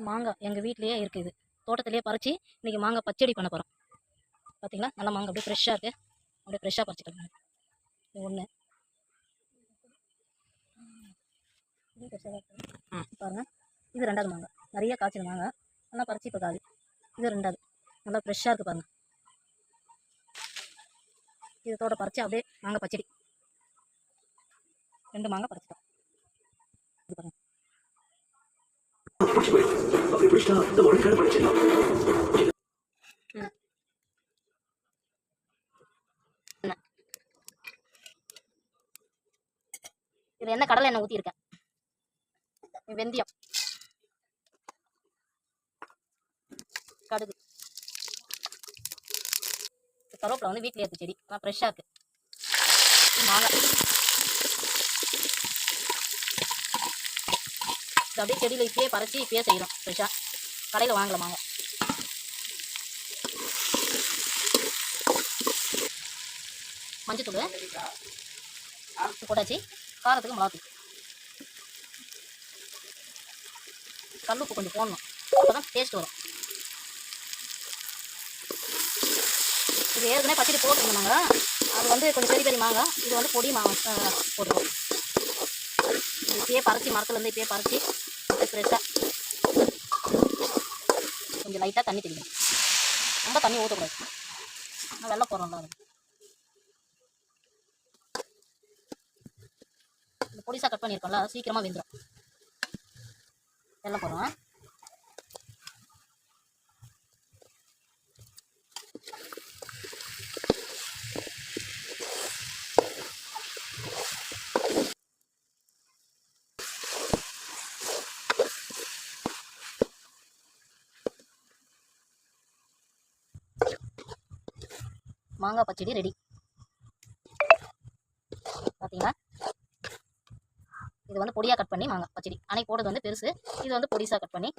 மாங்காய் எங்கள் வீட்லேயே இருக்குது, இது தோட்டத்திலேயே பறித்து இன்றைக்கி மாங்காய் பச்சடி பண்ண போகிறோம். பார்த்தீங்களா, நல்லா மாங்காய் அப்படியே ஃப்ரெஷ்ஷாக இருக்குது. அப்படியே ஃப்ரெஷ்ஷாக பறிச்சிட்டு இது ஒன்று. இது ஃப்ரெஷ்ஷாக இருக்குது பாருங்கள். இது ரெண்டாவது மாங்காய், நிறைய காய்ச்சல் மாங்காய், நல்லா பறிச்சு இப்போ காது. இது ரெண்டாவது, நல்லா ஃப்ரெஷ்ஷாக இருக்குது பாருங்கள். இது தோட்ட பறித்து அப்படியே மாங்காய் பச்சடி. 2 மாங்காய் பறிச்சிட்டோம். இது பாருங்கள். இது என்ன கடலை எண்ணெய் ஊற்றிருக்கேன், வெந்தயம், கடுகு, கருவேப்பிலை வந்து வீட்டிலே இருக்குது, செடி ஆனால் ஃப்ரெஷ்ஷாக இருக்குது. மாங்காய் அப்படியே செடியில் இப்பயே பறித்து இப்பயே செய்கிறோம் ஃப்ரெஷ்ஷாக, கடையில் வாங்கல மாங்காய். மஞ்சத்தூள் போட்டாச்சு, காரத்துக்கு மிளகாத்தூள், கல்லுப்பு கொஞ்சம் போடணும், அப்போ தான் டேஸ்ட் வரும். இது ஏற்கனவே பச்சடி போட்டுருந்தாங்க, அது வந்து கொஞ்சம் பெரிய பெரிய மாங்காய், இது வந்து பொடி மாங்காய் போட்டுருவோம். இப்பயே பறிச்சு மரத்துலேருந்து இப்பயே பறிச்சு ஃப்ரெஷ்ஷாக கொஞ்சம் லைட்டாக தண்ணி தெளிக்கணும், ரொம்ப தண்ணி ஊற்றக்கூடாது, ஆனால் வெள்ளை போடுறோம்ல அது. இந்த பொடிசாக கட் பண்ணியிருக்கோம்ல, சீக்கிரமாக வெந்துடும். வெள்ளை போடுறோம். மாங்காய் பச்சடி ரெடி. பார்த்தீங்களா, இது வந்து பொடியாக கட் பண்ணி மாங்காய் பச்சடி. அன்னைக்கு போடுறது வந்து பெருசு, இது வந்து பொடிசாக கட் பண்ணி